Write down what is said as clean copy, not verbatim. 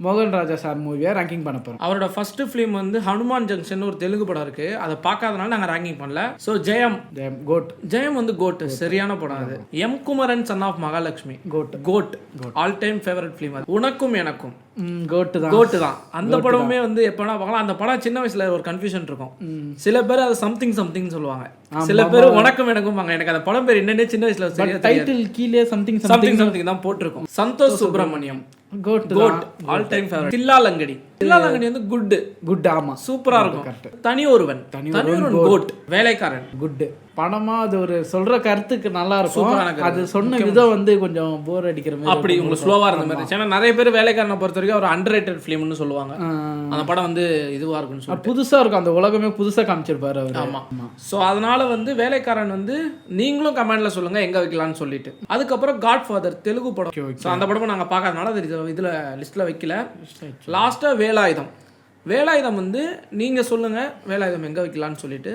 மோகன் ராஜா சார் மூவியை ரேங்கிங் பண்ண போகிறோம். அவரோட ஃபர்ஸ்ட் ஃபிலிம் வந்து ஹனுமான் ஜங்ஷன் ஒரு தெலுங்கு படம் இருக்கு. அதை பார்க்காதனால நாங்கள் ரேங்கிங் பண்ணல. ஸோ ஜெயம் வந்து கோட் சரியான படம். அது M Kumaran son of Mahalakshmi GOAT all time favourite film. அது உனக்கும் எனக்கும் கோட்டு தான். அந்த படமே வந்து எப்பனா பார்க்கலாம். அந்த படம் சின்ன வயசுல ஒரு கன்ஃபியூஷன் இருக்கும். சில பேர் அது சம்திங் சொல்லுவாங்க, சில பேர் உனக்கும் எனக்கும். எனக்கு அந்த படம் பேர் என்னன்னே சின்ன வயசுல டைட்டில் கீழே சம்திங் தான் போட்டிருக்கும். Santhosh Subramaniam goat all time favourite. Thillalangadi வந்து குட். ஆமா, சூப்பரா இருக்கும். தனி ஒருவன் கோட். வேலைக்காரன் குட் படமா. அது ஒரு சொல்ற கருத்துக்கு நல்லா இருக்கும். அது சொன்ன விதம் வந்து கொஞ்சம் போர் அடிக்கிற மாதிரி, அப்படி உங்களுக்கு ஸ்லோவா இருந்த மாதிரி. ஏன்னா நிறைய பேர் வேலைக்காரனை பொறுத்த வரைக்கும் ஒரு அண்டர்ரேட்டட் ஃபிலிம்னு சொல்லுவாங்க. அந்த படம் வந்து இதுவா இருக்குன்னு சொல்லி புதுசா இருக்கும். அந்த உலகமே புதுசா காமிச்சிருப்பாரு அவர். ஆமா. சோ அதனால வந்து வேலைக்காரன் வந்து நீங்களும் கமெண்ட்ல சொல்லுங்க எங்க வைக்கலாம்னு சொல்லிட்டு. அதுக்கப்புறம் காட் ஃபாதர் தெலுங்கு படம். சோ அந்த படமும் நாங்க பார்க்காதனால அது இதுல லிஸ்ட்ல வைக்கல. லாஸ்டா வேலாயுதம் வந்து நீங்க சொல்லுங்க வேலாயுதம் எங்க வைக்கலாம்னு சொல்லிட்டு.